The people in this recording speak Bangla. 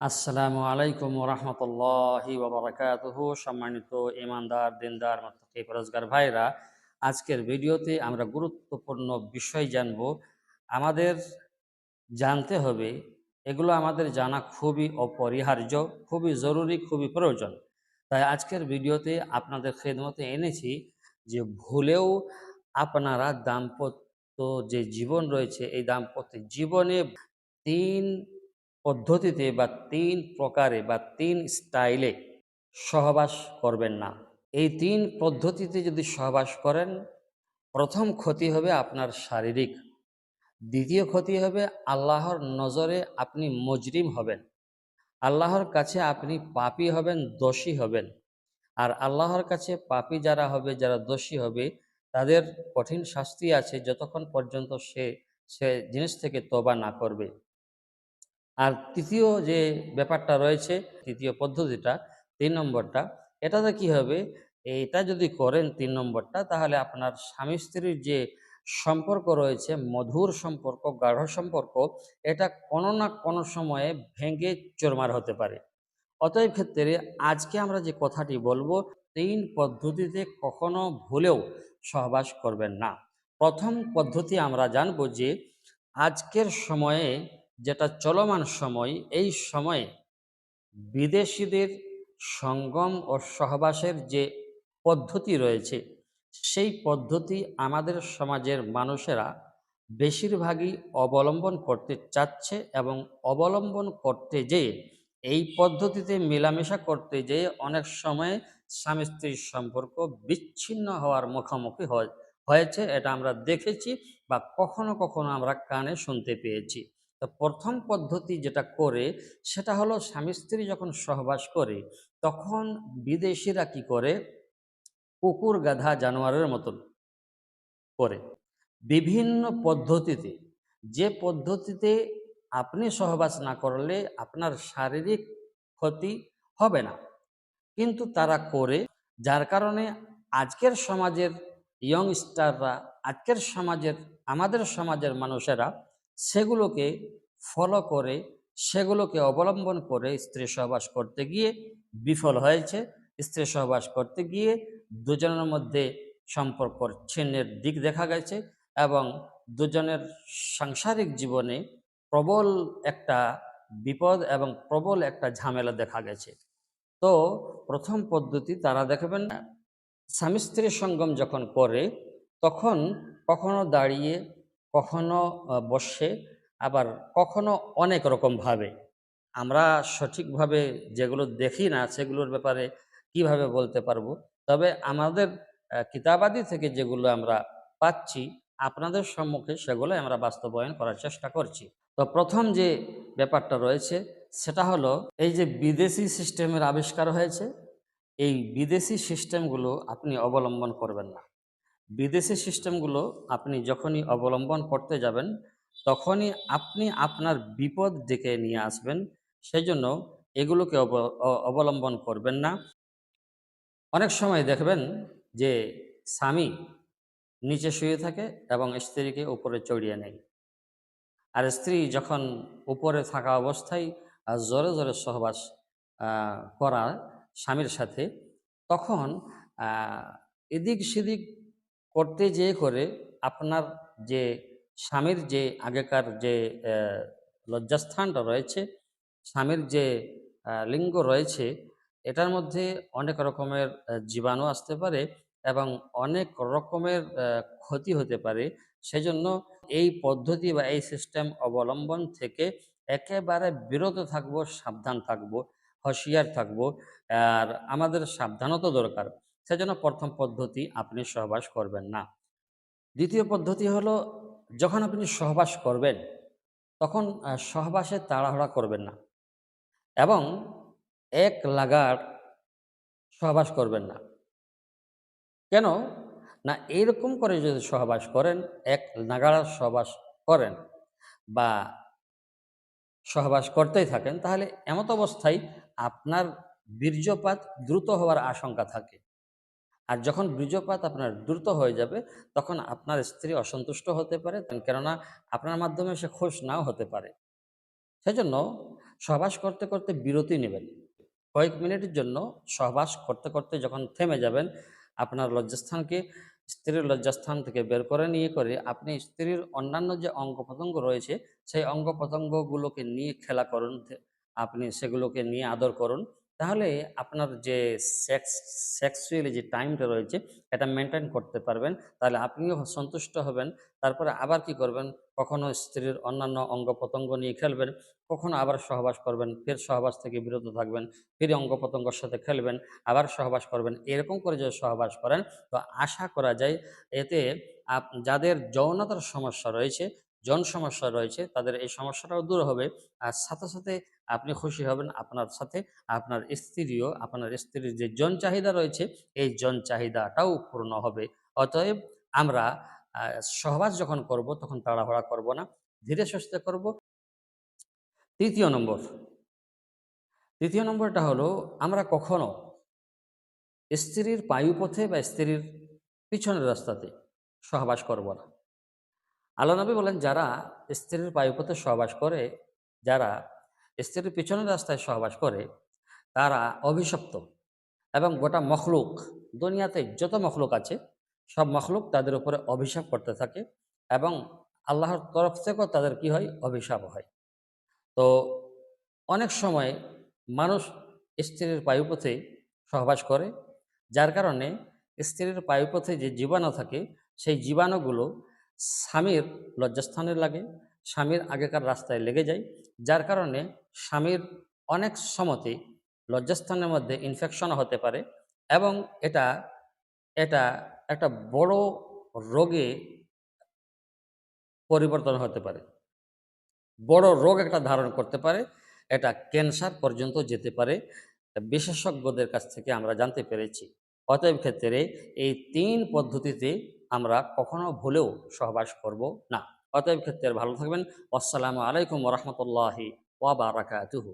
আসসালামু আলাইকুম রহমতুল্লাহি ওবরাকাতুহু। সম্মানিত ইমানদার দিনদার মুত্তাকি পরহেজগার ভাইরা, আজকের ভিডিওতে আমরা গুরুত্বপূর্ণ বিষয় জানব। আমাদের জানতে হবে, এগুলো আমাদের জানা খুবই অপরিহার্য, খুবই জরুরি, খুবই প্রয়োজন। তাই আজকের ভিডিওতে আপনাদের খেদমতে এনেছি যে ভুলেও আপনারা দাম্পত্য যে জীবন রয়েছে, এই দাম্পত্য জীবনে ৩ পদ্ধতিতে বা ৩ প্রকারে বা ৩ স্টাইলে সহবাস করবেন না। এই ৩ পদ্ধতিতে যদি সহবাস করেন, প্রথম ক্ষতি হবে আপনার শারীরিক, দ্বিতীয় ক্ষতি হবে আল্লাহর নজরে আপনি মুজরিম হবেন, আল্লাহর কাছে আপনি পাপী হবেন, দোষী হবেন। আর আল্লাহর কাছে পাপী যারা হবে, যারা দোষী হবে, তাদের কঠিন শাস্তি আছে যতক্ষণ পর্যন্ত সে সে জিনিস থেকে তওবা না করবে। আর তৃতীয় যে ব্যাপারটা রয়েছে, তৃতীয় পদ্ধতিটা, ৩ নম্বরটা, এটাতে কি হবে, এটা যদি করেন ৩ নম্বরটা, তাহলে আপনার স্বামী স্ত্রীর যে সম্পর্ক রয়েছে, মধুর সম্পর্ক, গাঢ় সম্পর্ক, এটা কোনো না কোনো সময়ে ভেঙে চুরমার হতে পারে। অতএব ক্ষেত্রে আজকে আমরা যে কথাটি বলবো, ৩ পদ্ধতিতে কখনো ভুলেও সহবাস করবেন না। প্রথম পদ্ধতি আমরা জানব যে আজকের সময়ে, যেটা চলমান সময়, এই সময়ে বিদেশিদের সঙ্গম ও সহবাসের যে পদ্ধতি রয়েছে, সেই পদ্ধতি আমাদের সমাজের মানুষেরা বেশিরভাগই অবলম্বন করতে চাচ্ছে, এবং অবলম্বন করতে যেয়ে, এই পদ্ধতিতে মেলামেশা করতে যেয়ে অনেক সময় স্বামী স্ত্রীর সম্পর্ক বিচ্ছিন্ন হওয়ার মুখোমুখি হয়েছে। এটা আমরা দেখেছি বা কখনো কখনো আমরা কানে শুনতে পেয়েছি। তো প্রথম পদ্ধতি যেটা করে, সেটা হলো স্বামী স্ত্রী যখন সহবাস করে, তখন বিদেশিরা কি করে, কুকুর গাধা জানোয়ারের মতন করে বিভিন্ন পদ্ধতিতে, যে পদ্ধতিতে আপনি সহবাস না করলে আপনার শারীরিক ক্ষতি হবে না, কিন্তু তারা করে, যার কারণে আজকের সমাজের ইয়ংস্টাররা, আজকের সমাজের, আমাদের সমাজের মানুষেরা সেগুলোকে ফলো করে, সেগুলোকে অবলম্বন করে স্ত্রী সহবাস করতে গিয়ে বিফল হয়েছে। স্ত্রী সহবাস করতে গিয়ে দুজনের মধ্যে সম্পর্ক ছিন্নের দিক দেখা গেছে, এবং দুজনের সাংসারিক জীবনে প্রবল একটা বিপদ এবং প্রবল একটা ঝামেলা দেখা গেছে। তো প্রথম পদ্ধতি তারা দেখবেন, স্বামী স্ত্রীর সঙ্গম যখন করে, তখন কখনো দাঁড়িয়ে, কখনো বসে, আবার কখনো অনেক রকমভাবে। আমরা সঠিকভাবে যেগুলো দেখি না, সেগুলোর ব্যাপারে কিভাবে বলতে পারবো। তবে আমাদের কিতাবাদি থেকে যেগুলো আমরা পাচ্ছি, আপনাদের সম্মুখে সেগুলো আমরা বাস্তবায়ন করার চেষ্টা করছি। তো প্রথম যে ব্যাপারটা রয়েছে, সেটা হলো, এই যে বিদেশি সিস্টেমের আবিষ্কার হয়েছে, এই বিদেশি সিস্টেমগুলো আপনি অবলম্বন করবেন না। বিদেশি সিস্টেমগুলো আপনি যখনই অবলম্বন করতে যাবেন, তখনই আপনি আপনার বিপদ ডেকে নিয়ে আসবেন। সেজন্য এগুলোকে অবলম্বন করবেন না। অনেক সময় দেখবেন যে স্বামী নিচে শুয়ে থাকে এবং স্ত্রীকে উপরে চড়িয়ে নেয়, আর স্ত্রী যখন উপরে থাকা অবস্থায় জোরে জোরে সহবাস করা স্বামীর সাথে, তখন আহ, এদিক সেদিক করতে যেয়ে করে আপনার যে স্বামীর যে আগেকার যে লজ্জাস্থানটা রয়েছে, স্বামীর যে লিঙ্গ রয়েছে, এটার মধ্যে অনেক রকমের জীবাণু আসতে পারে এবং অনেক রকমের ক্ষতি হতে পারে। সেজন্য এই পদ্ধতি বা এই সিস্টেম অবলম্বন থেকে একেবারে বিরত থাকবো, সাবধান থাকবো, হুঁশিয়ার থাকবো। আর আমাদের সাবধানতা দরকার। সেজন্য প্রথম পদ্ধতি, আপনি সহবাস করবেন না। দ্বিতীয় পদ্ধতি হলো, যখন আপনি সহবাস করবেন, তখন সহবাসে তাড়াহুড়া করবেন না, এবং এক লাগার সহবাস করবেন না। কেন না, এইরকম করে যদি সহবাস করেন, এক নাগাড়ার সহবাস করেন বা সহবাস করতেই থাকেন, তাহলে এমত অবস্থায় আপনার বীর্যপাত দ্রুত হওয়ার আশঙ্কা থাকে। আর যখন বীর্যপাত আপনার দ্রুত হয়ে যাবে, তখন আপনার স্ত্রী অসন্তুষ্ট হতে পারে, কেননা আপনার মাধ্যমে সে খুশ নাও হতে পারে। সেজন্য সহবাস করতে করতে বিরতি নেবেন। কয়েক মিনিটের জন্য সহবাস করতে করতে যখন থেমে যাবেন, আপনার লজ্জাস্থানকে স্ত্রীর লজ্জাস্থান থেকে বের করে নিয়ে করে আপনি স্ত্রীর অন্যান্য যে অঙ্গ প্রত্যঙ্গ রয়েছে সেই অঙ্গ প্রত্যঙ্গগুলোকে নিয়ে খেলা করুন, আপনি সেগুলোকে নিয়ে আদর করুন। তাহলে আপনার যে সেক্সুয়ালি যে টাইমটা রয়েছে এটা মেনটেন করতে পারবেন। তাহলে আপনিও সন্তুষ্ট হবেন। তারপরে আবার কি করবেন, কখনো স্ত্রীর অন্যান্য অঙ্গ প্রত্যঙ্গ নিয়ে খেলবেন, কখনো আবার সহবাস করবেন, ফের সহবাস থেকে বিরত থাকবেন, ফিরে অঙ্গ প্রত্যঙ্গের সাথে খেলবেন, আবার সহবাস করবেন। এরকম করে যদি সহবাস করেন তো আশা করা যায় এতে যাদের যৌনতার সমস্যা রয়েছে, যৌন সমস্যা রয়েছে, তাদের এই সমস্যাটাও দূর হবে। আর সাথে সাথে আপনি খুশি হবেন, আপনার সাথে আপনার স্ত্রীও, আপনার স্ত্রীর যে যৌন চাহিদা রয়েছে এই যৌন চাহিদাটাও পূর্ণ হবে। অতএব আমরা সহবাস যখন করব তখন তাড়াহুড়া করব না, ধীরে সুস্থে করব। তৃতীয় নম্বর, তৃতীয় নম্বরটা হলো আমরা কখনো স্ত্রীর বায়ুপথে বা স্ত্রীর পিছনের রাস্তাতে সহবাস করব না। আল্লাহ নবী বলেন, যারা স্ত্রীর বায়ুপথে সহবাস করে, যারা স্ত্রীর পিছনের রাস্তায় সহবাস করে, তারা অভিশপ্ত। এবং গোটা মখলুক, দুনিয়াতে যত মখলুক আছে সব মখলুক তাদের উপরে অভিশাপ করতে থাকে এবং আল্লাহর তরফ থেকেও তাদের কি হয়, অভিশাপ হয়। তো অনেক সময় মানুষ স্ত্রীর বায়ুপথে সহবাস করে, যার কারণে স্ত্রীর বায়ুপথে যে জীবাণু থাকে সেই জীবাণুগুলো স্বামীর লজ্জাস্থানে লাগে, স্বামীর আগেকার রাস্তায় লেগে যায়, যার কারণে স্বামীর অনেক সময়তে লজ্জাস্থানের মধ্যে ইনফেকশন হতে পারে এবং এটা এটা একটা বড় রোগে পরিবর্তন হতে পারে, বড় রোগ একটা ধারণ করতে পারে, এটা ক্যান্সার পর্যন্ত যেতে পারে, বিশেষজ্ঞদের কাছ থেকে আমরা জানতে পেরেছি। অতএব ক্ষেত্রে এই ৩ পদ্ধতিতে আমরা কখনো ভুলেও সহবাস করব না। অতএব ক্ষেত্রে ভালো থাকবেন। আসসালামু আলাইকুম ওয়া রাহমাতুল্লাহি ওয়া বারাকাতুহু।